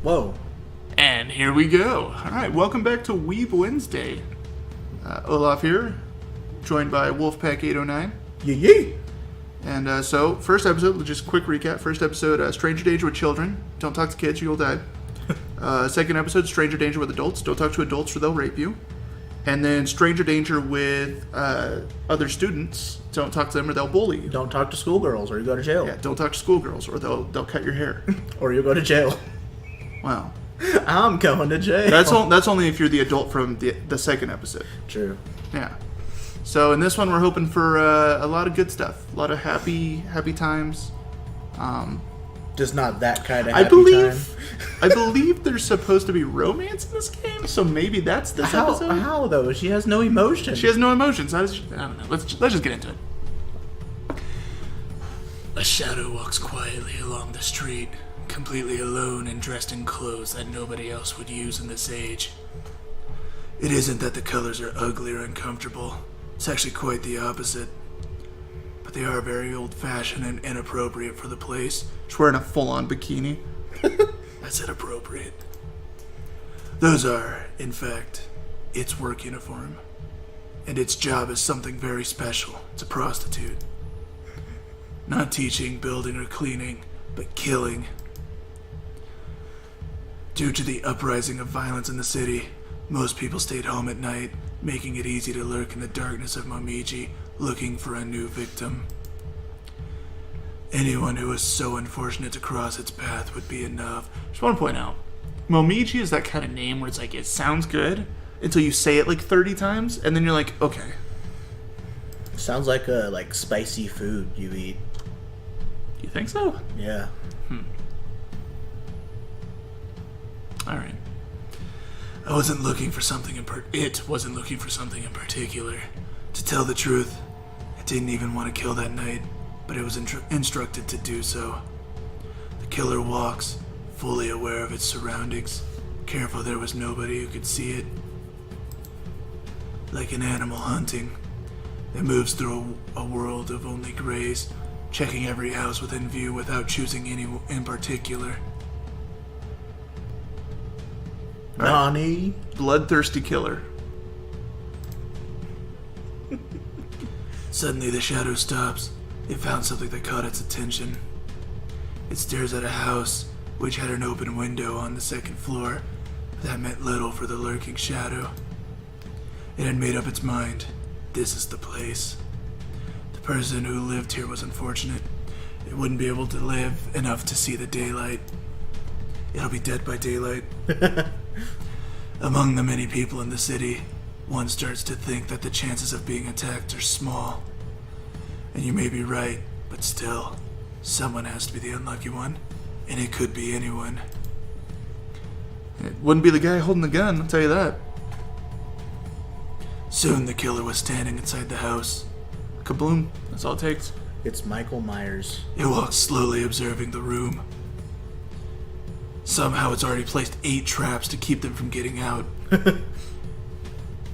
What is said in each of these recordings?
Whoa. And here we go. Alright, welcome back to Weeb Wednesday. Olaf here, joined by Wolfpack 809. Yee. And so, first episode, just quick recap. First episode, Stranger Danger with children. Don't talk to kids or you'll die. Second episode, Stranger Danger with adults. Don't talk to adults or they'll rape you. And then Stranger Danger with other students. Don't talk to them or they'll bully you. Don't talk to schoolgirls or you go to jail. Yeah, don't talk to schoolgirls or they'll cut your hair. Or you go to jail. Wow. I'm going to jail. That's only if you're the adult from the second episode. True. Yeah. So in this one, we're hoping for a lot of good stuff, a lot of happy times. Just not that kind of I happy time. believe there's supposed to be romance in this game, so maybe that's this episode. How though? She has no emotion. She has no emotions. I don't know. Let's just get into it. A shadow walks quietly along the street, completely alone and dressed in clothes that nobody else would use in this age. It isn't that the colors are ugly or uncomfortable. It's actually quite the opposite. But they are very old-fashioned and inappropriate for the place. She's wearing a full-on bikini. That's inappropriate. Those are, in fact, its work uniform. And its job is something very special. It's a prostitute. Not teaching, building, or cleaning, but killing. Due to the uprising of violence in the city, most people stayed home at night, making it easy to lurk in the darkness of Momiji, looking for a new victim. Anyone who was so unfortunate to cross its path would be enough. Just want to point out, Momiji is that kind of name where it's like, it sounds good until you say it like 30 times, and then you're like, okay. Sounds like a spicy food you eat. You think so? Yeah. Alright. It wasn't looking for something in particular. To tell the truth, it didn't even want to kill that night, but it was instructed to do so. The killer walks, fully aware of its surroundings, careful there was nobody who could see it. Like an animal hunting, it moves through a world of only grays, checking every house within view without choosing any in particular. Nani? Bloodthirsty killer. Suddenly the shadow stops. It found something that caught its attention. It stares at a house which had an open window on the second floor, but that meant little for the lurking shadow. It had made up its mind. This is the place. The person who lived here was unfortunate. It wouldn't be able to live enough to see the daylight. It'll be dead by daylight. Among the many people in the city, one starts to think that the chances of being attacked are small. And you may be right, but still, someone has to be the unlucky one, and it could be anyone. It wouldn't be the guy holding the gun, I'll tell you that. Soon the killer was standing inside the house. Kabloom, that's all it takes. It's Michael Myers. It walks slowly, observing the room. Somehow it's already placed 8 traps to keep them from getting out.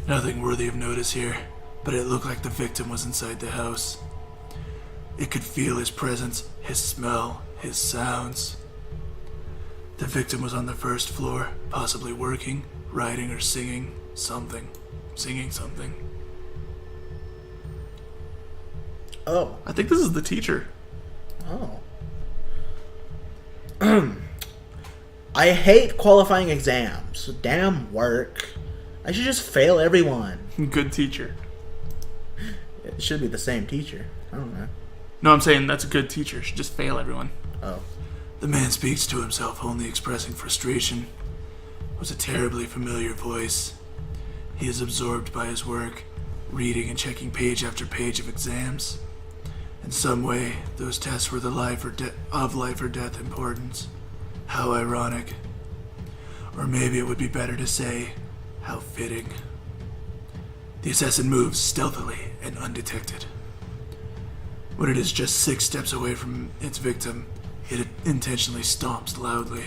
Nothing worthy of notice here, but it looked like the victim was inside the house. It could feel his presence, his smell, his sounds. The victim was on the first floor, possibly working, writing, or singing something. Singing something. Oh. I think this is the teacher. Oh. I hate qualifying exams. Damn work. I should just fail everyone. Good teacher. It should be the same teacher. I don't know. No, I'm saying that's a good teacher. Should just fail everyone. Oh. The man speaks to himself, only expressing frustration. It was a terribly familiar voice. He is absorbed by his work, reading and checking page after page of exams. In some way, those tests were the life or death importance. How ironic. Or maybe it would be better to say, how fitting. The assassin moves stealthily and undetected. When it is just 6 steps away from its victim, it intentionally stomps loudly.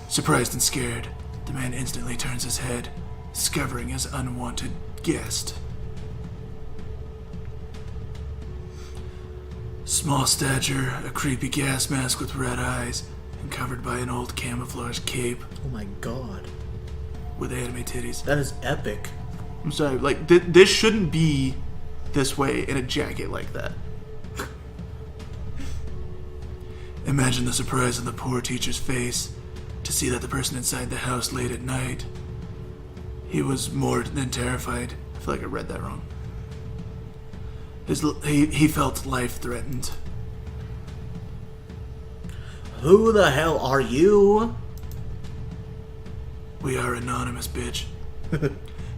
Surprised and scared, the man instantly turns his head, discovering his unwanted guest. Small stature, a creepy gas mask with red eyes, and covered by an old camouflage cape Oh my god. with anime titties. That is epic. I'm sorry, like, this shouldn't be this way in a jacket like that. Imagine the surprise on the poor teacher's face to see that the person inside the house late at night. He was more than terrified. I feel like I read that wrong. He felt life threatened. Who the hell are you? We are anonymous, bitch.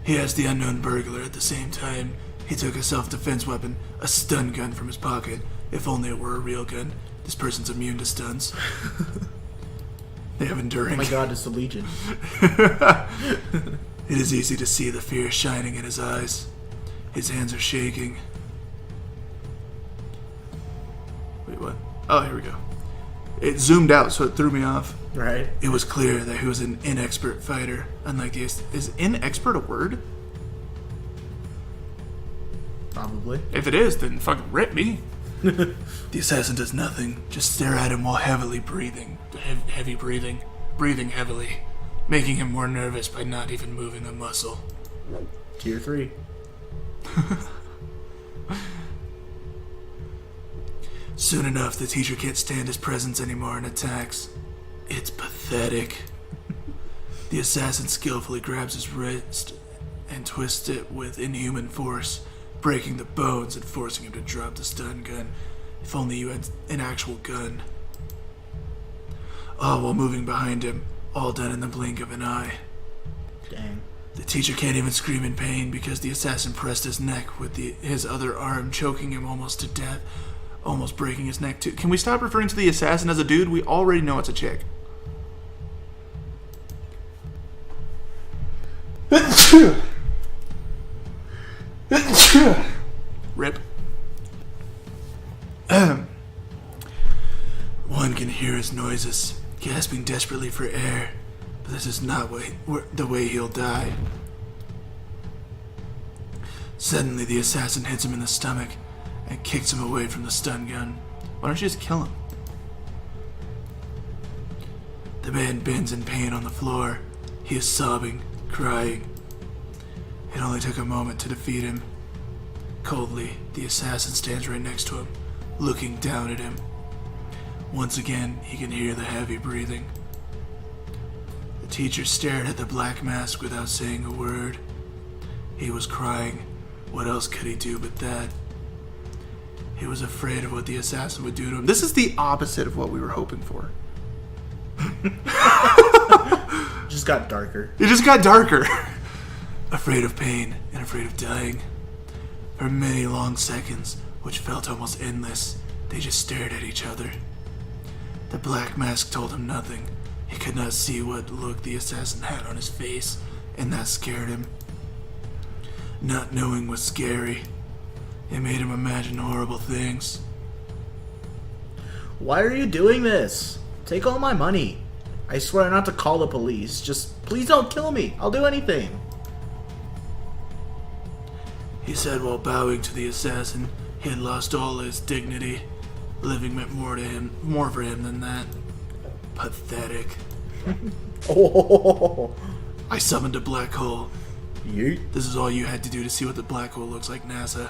He asked the unknown burglar at the same time. He took a self-defense weapon, a stun gun, from his pocket. If only it were a real gun. This person's immune to stuns. They have enduring. Oh my god, it's the Legion. It is easy to see the fear shining in his eyes. His hands are shaking. Wait, what? Oh, here we go. It zoomed out, so it threw me off. Right. It was clear that he was an inexpert fighter. Unlike the... Is inexpert a word? Probably. If it is, then fucking rip me. The assassin does nothing, just stare at him while heavily breathing. Heavy breathing. Breathing heavily. Making him more nervous by not even moving a muscle. Tier 3. Soon enough, the teacher can't stand his presence anymore and attacks. It's pathetic. The assassin skillfully grabs his wrist and twists it with inhuman force, breaking the bones and forcing him to drop the stun gun. If only you had an actual gun. All while moving behind him, all done in the blink of an eye. Dang. The teacher can't even scream in pain because the assassin pressed his neck with his other arm, choking him almost to death, almost breaking his neck too. Can we stop referring to the assassin as a dude? We already know it's a chick. Rip. One can hear his noises, gasping desperately for air, but this is not the way he'll die. Suddenly, the assassin hits him in the stomach and kicks him away from the stun gun. Why don't you just kill him? The man bends in pain on the floor. He is sobbing, crying. It only took a moment to defeat him. Coldly, the assassin stands right next to him, looking down at him. Once again, he can hear the heavy breathing. The teacher stared at the black mask without saying a word. He was crying. What else could he do but that? He was afraid of what the assassin would do to him. This is the opposite of what we were hoping for. Just got darker. It just got darker. Afraid of pain and afraid of dying. For many long seconds, which felt almost endless, they just stared at each other. The black mask told him nothing. He could not see what look the assassin had on his face, and that scared him. Not knowing was scary. It made him imagine horrible things. Why are you doing this? Take all my money. I swear not to call the police. Just please don't kill me. I'll do anything. He said while bowing to the assassin. He had lost all his dignity. Living meant more for him than that. Pathetic. Oh. I summoned a black hole. Yeet. This is all you had to do to see what the black hole looks like, NASA.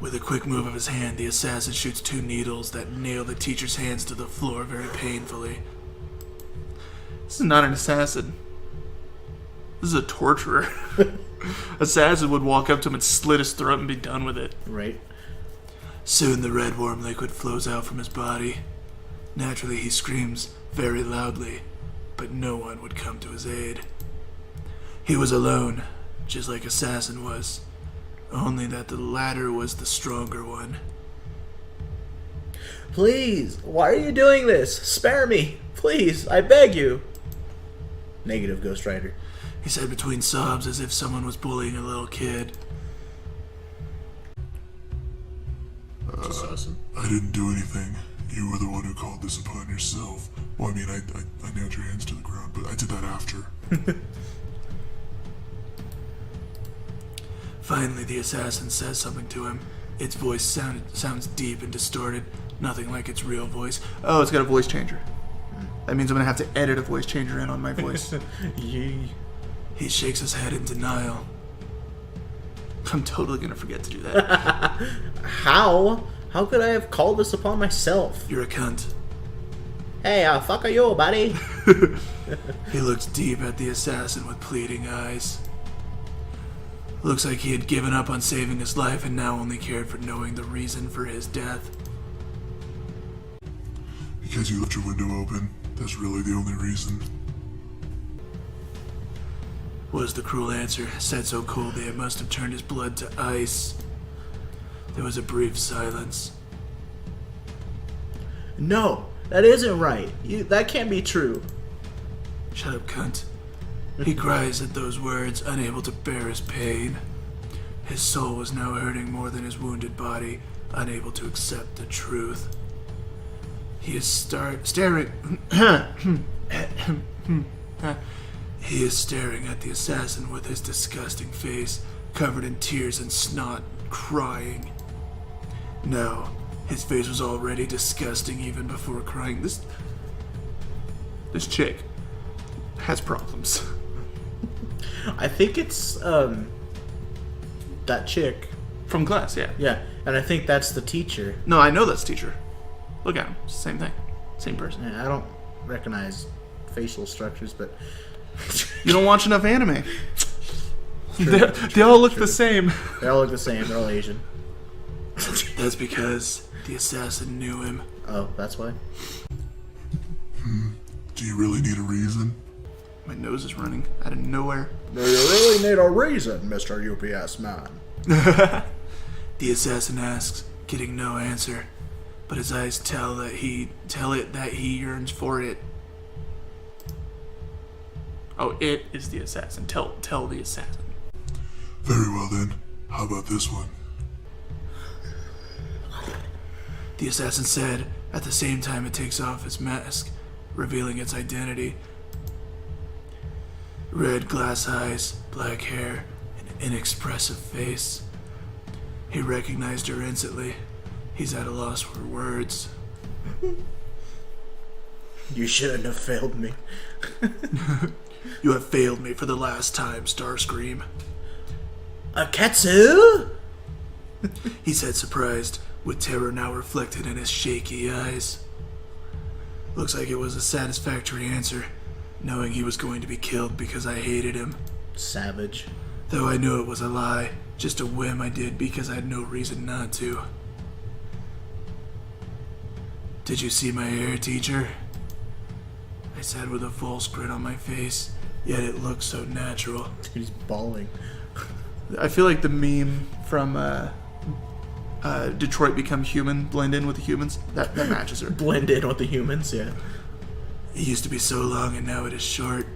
With a quick move of his hand, the assassin shoots 2 needles that nail the teacher's hands to the floor very painfully. This is not an assassin. This is a torturer. Assassin would walk up to him and slit his throat and be done with it. Right. Soon the red warm liquid flows out from his body. Naturally, he screams very loudly, but no one would come to his aid. He was alone, just like Assassin was, only that the latter was the stronger one. Please, why are you doing this? Spare me. Please, I beg you. Negative, Ghost Rider. He said between sobs as if someone was bullying a little kid. Assassin. I didn't do anything. You were the one who called this upon yourself. Well, I mean, I nailed your hands to the ground, but I did that after. Finally, the assassin says something to him. Its voice sounds deep and distorted, Nothing like its real voice. Oh, it's got a voice changer. That means I'm going to have to edit a voice changer in on my voice. Yee. He shakes his head in denial. I'm totally going to forget to do that. How? How could I have called this upon myself? You're a cunt. Hey, fuck are you, buddy? He looks deep at the assassin with pleading eyes. Looks like he had given up on saving his life and now only cared for knowing the reason for his death. Because you left your window open. That's really the only reason. Was the cruel answer, said so coldly it must have turned his blood to ice. There was a brief silence. No, that isn't right. That can't be true. Shut up, cunt. He cries at those words, unable to bear his pain. His soul was now hurting more than his wounded body, unable to accept the truth. He is staring. He is staring at the assassin with his disgusting face, covered in tears and snot, crying. No, his face was already disgusting even before crying. This chick has problems. I think it's that chick. From class, yeah. Yeah, and I think that's the teacher. No, I know that's teacher. Look at him. Same thing. Same person. Yeah, I don't recognize facial structures, but You don't watch enough anime. They all look the same. They all look the same. They're all Asian. That's because the assassin knew him. Oh, that's why? Do you really need a reason? My nose is running out of nowhere. Do you really need a reason, Mr. UPS man? The assassin asks, getting no answer, but his eyes tell it that he yearns for it. Oh, it is the assassin. Tell the assassin. Very well then. How about this one? The assassin said, at the same time it takes off its mask, revealing its identity. Red glass eyes, black hair, an inexpressive face. He recognized her instantly. He's at a loss for words. You shouldn't have failed me. You have failed me for the last time, Starscream. A katsu? He said, surprised, with terror now reflected in his shaky eyes. Looks like it was a satisfactory answer, knowing he was going to be killed because I hated him. Savage. Though I knew it was a lie, just a whim I did because I had no reason not to. Did you see my hair, teacher? I said with a false grin on my face, yet it looked so natural. He's bawling. I feel like the meme from Detroit Become Human, blend in with the humans, that matches her. Blend in with the humans, yeah. It used to be so long and now it is short.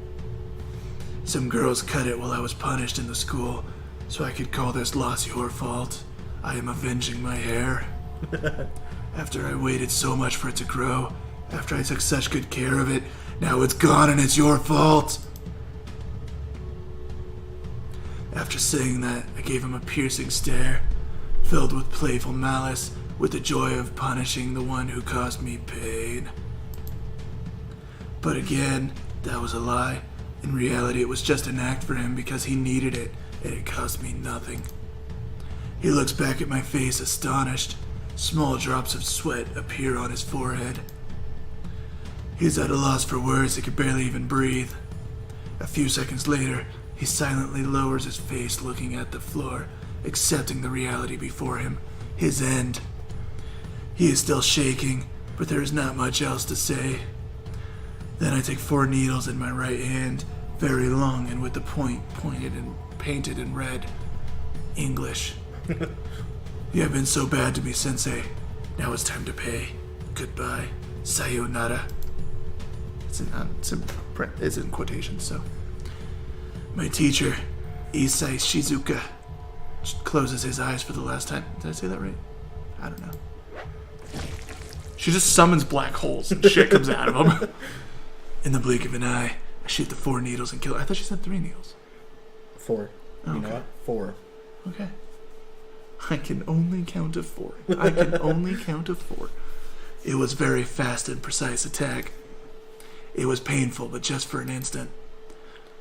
Some girls cut it while I was punished in the school, so I could call this loss your fault. I am avenging my hair. After I waited so much for it to grow, after I took such good care of it, now it's gone and it's your fault. After saying that, I gave him a piercing stare, filled with playful malice, with the joy of punishing the one who caused me pain. But again, that was a lie. In reality, it was just an act for him because he needed it, and it cost me nothing. He looks back at my face astonished. Small drops of sweat appear on his forehead. He's at a loss for words, he could barely even breathe. A few seconds later, he silently lowers his face, looking at the floor, accepting the reality before him, his end. He is still shaking, but there is not much else to say. Then I take 4 needles in my right hand, very long and with the point pointed and painted in red. English. You have been so bad to me, Sensei. Now it's time to pay. Goodbye. Sayonara. It's in quotations, so. My teacher, Isai Shizuka, closes his eyes for the last time. Did I say that right? I don't know. She just summons black holes and shit comes out of them. In the blink of an eye, I shoot the 4 needles and kill her. I thought she said 3 needles. 4. Oh, you know what? 4. Okay. I can only count to 4. I can only count to 4. It was very fast and precise attack. It was painful, but just for an instant.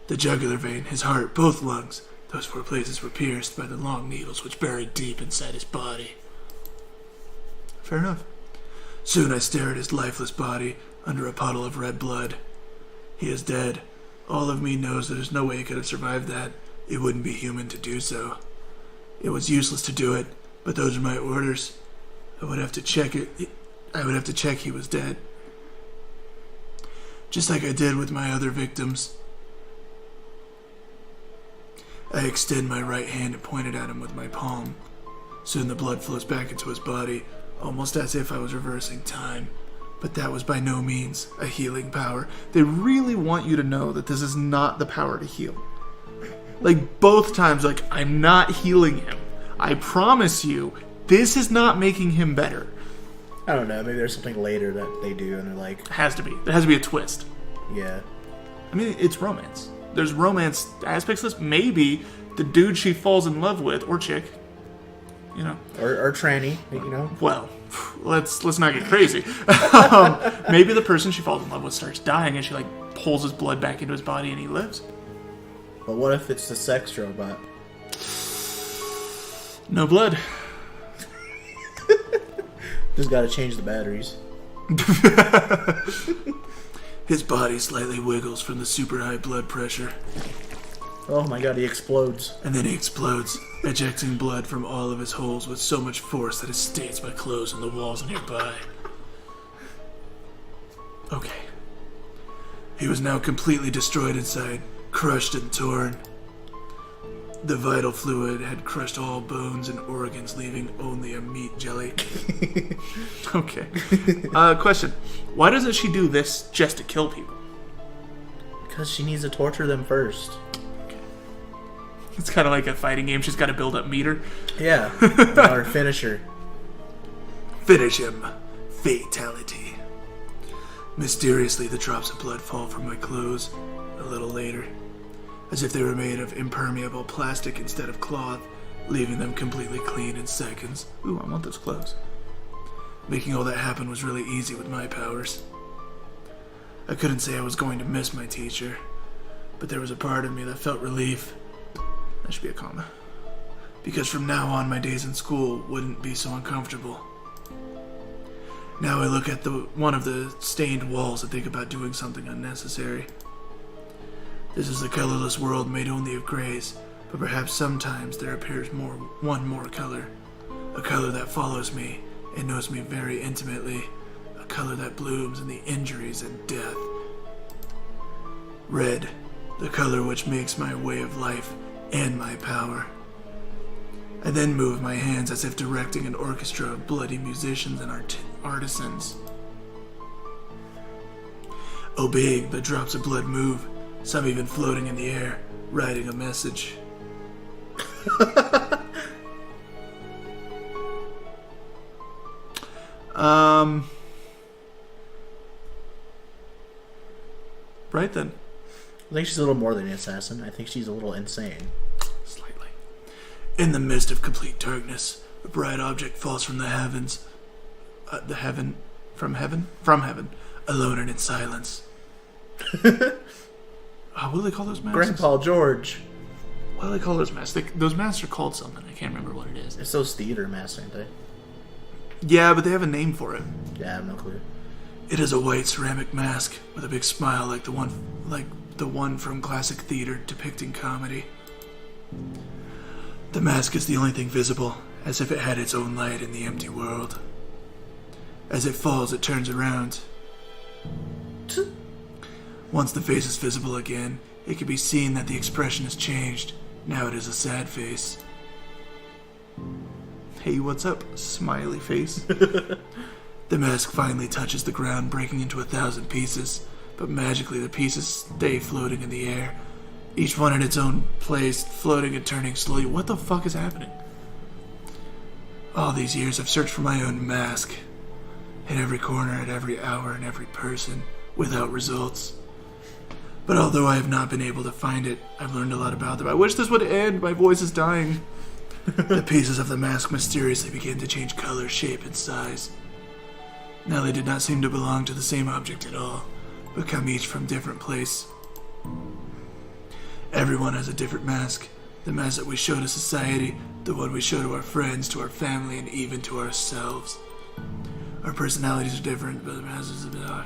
The jugular vein, his heart, both lungs, those 4 places were pierced by the long needles which buried deep inside his body. Fair enough. Soon I stare at his lifeless body under a puddle of red blood. He is dead. All of me knows that there's no way he could have survived that. It wouldn't be human to do so. It was useless to do it, but those are my orders. I would have to check he was dead. Just like I did with my other victims. I extend my right hand and point it at him with my palm. Soon the blood flows back into his body, almost as if I was reversing time. But that was by no means a healing power. They really want you to know that this is not the power to heal. Like, both times, like, I'm not healing him. I promise you, this is not making him better. I don't know. Maybe there's something later that they do, and they're like, Has to be. There has to be a twist. yeah. I mean, it's romance. There's romance aspects to this. Maybe the dude she falls in love with, or chick, you know. Or tranny, you know? Well, let's not get crazy. Maybe the person she falls in love with starts dying, and she, like, pulls his blood back into his body, and he lives. But what if it's the sex robot? No blood. Just gotta change the batteries. His body slightly wiggles from the super high blood pressure, Oh my god, he explodes. and then he explodes, ejecting blood from all of his holes with so much force that it stains my clothes on the walls nearby. Okay. He was now completely destroyed inside, crushed and torn. The vital fluid had crushed all bones and organs, leaving only a meat jelly. Okay. Question. Why doesn't she do this just to kill people? Because she needs to torture them first. It's kind of like a fighting game. She's got to build up meter. Yeah. Or finish her. Finish him. Fatality. Mysteriously, the drops of blood fall from my clothes a little later, as if they were made of impermeable plastic instead of cloth, leaving them completely clean in seconds. Ooh, I want those clothes. Making all that happen was really easy with my powers. I couldn't say I was going to miss my teacher, but there was a part of me that felt relief. That should be a comma. Because from now on, my days in school wouldn't be so uncomfortable. Now I look at one of the stained walls and think about doing something unnecessary. This is a colorless world made only of grays, but perhaps sometimes there appears one more color. A color that follows me and knows me very intimately. A color that blooms in the injuries and death. Red, the color which makes my way of life and my power. I then move my hands as if directing an orchestra of bloody musicians and artisans. Obeying the drops of blood move, some even floating in the air, writing a message. Right then. I think she's a little more than an assassin. I think she's a little insane. Slightly. In the midst of complete darkness, a bright object falls from the heavens. From heaven, Alone and in silence. what do they call those masks? Grandpa George. What do they call those masks? Those masks are called something. I can't remember what it is. It's those theater masks, aren't they? Yeah, but they have a name for it. Yeah, I have no clue. It is a white ceramic mask with a big smile like the one from classic theater depicting comedy. The mask is the only thing visible, as if it had its own light in the empty world. As it falls, it turns around. Once the face is visible again, it can be seen that the expression has changed. Now it is a sad face. Hey, what's up, smiley face? The mask finally touches the ground, breaking into 1,000 pieces, but magically the pieces stay floating in the air, each one in its own place, floating and turning slowly. What the fuck is happening? All these years I've searched for my own mask, in every corner, at every hour, and every person, without results. But although I have not been able to find it, I've learned a lot about them. I wish this would end. My voice is dying. The pieces of the mask mysteriously begin to change color, shape, and size. Now they did not seem to belong to the same object at all, but come each from different place. Everyone has a different mask. The mask that we show to society, the one we show to our friends, to our family, and even to ourselves. Our personalities are different, but the masks are...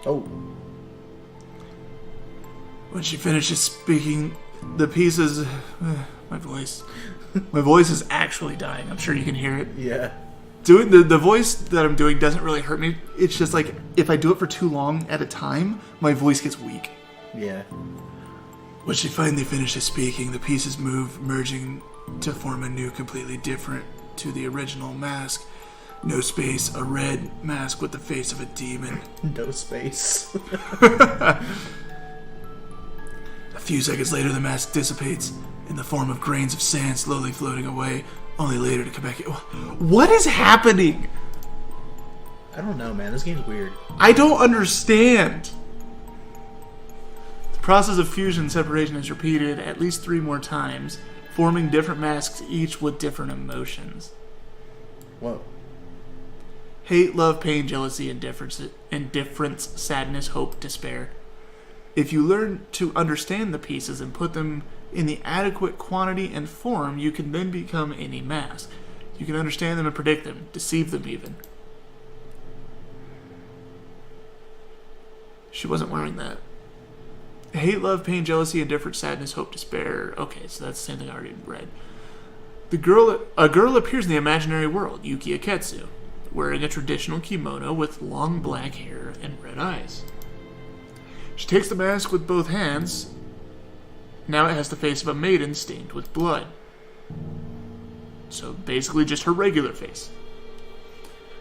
Oh. When she finishes speaking, the pieces... my voice. My voice is actually dying. I'm sure you can hear it. Yeah. Doing the voice that I'm doing doesn't really hurt me. It's just like, if I do it for too long at a time, my voice gets weak. Yeah. When she finally finishes speaking, the pieces move, merging to form a new, completely different to the original mask. No space, a red mask with the face of a demon. No space. A few seconds later, the mask dissipates in the form of grains of sand slowly floating away, only later to come back. What is happening? I don't know, man. This game's weird. I don't understand. The process of fusion and separation is repeated at least 3 more times, forming different masks, each with different emotions. Whoa. Hate, love, pain, jealousy, indifference, sadness, hope, despair. If you learn to understand the pieces and put them in the adequate quantity and form, you can then become any mask. You can understand them and predict them, deceive them even. She wasn't wearing that. Hate, love, pain, jealousy, indifference, sadness, hope, despair. Okay, so that's the same thing I already read. A girl appears in the imaginary world, Yuki Aketsu, wearing a traditional kimono with long black hair and red eyes. She takes the mask with both hands. Now it has the face of a maiden stained with blood. So basically just her regular face.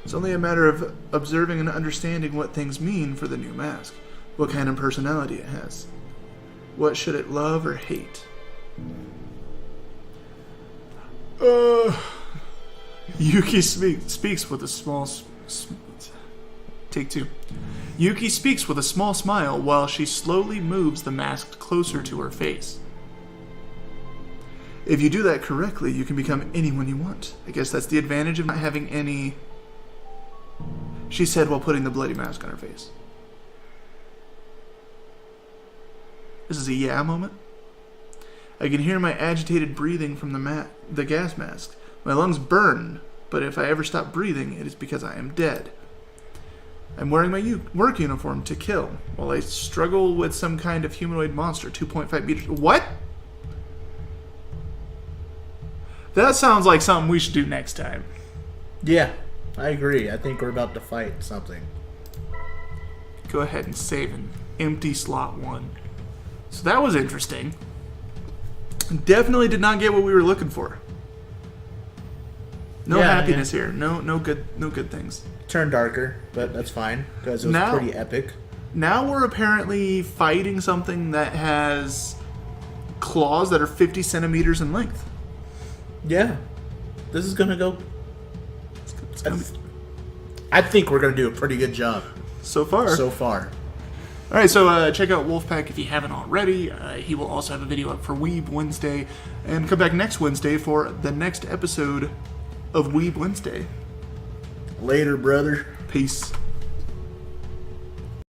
It's only a matter of observing and understanding what things mean for the new mask. What kind of personality it has. What should it love or hate? Yuki speaks with a small... Take 2. Yuki speaks with a small smile while she slowly moves the mask closer to her face. If you do that correctly, you can become anyone you want. I guess that's the advantage of not having any... She said while putting the bloody mask on her face. This is a yeah moment. I can hear my agitated breathing from the gas mask. My lungs burn, but if I ever stop breathing, it is because I am dead. I'm wearing my work uniform to kill, while I struggle with some kind of humanoid monster, 2.5 meters... What? That sounds like something we should do next time. Yeah, I agree. I think we're about to fight something. Go ahead and save an empty slot 1. So that was interesting. Definitely did not get what we were looking for. No happiness here. No good things. Turned darker, but that's fine because it was pretty epic. Now we're apparently fighting something that has claws that are 50 centimeters in length. Yeah, this is gonna go. I think we're gonna do a pretty good job so far. All right, so check out Wolfpack if you haven't already. He will also have a video up for Weeb Wednesday, and come back next Wednesday for the next episode of Weeb Wednesday. Later, brother. Peace.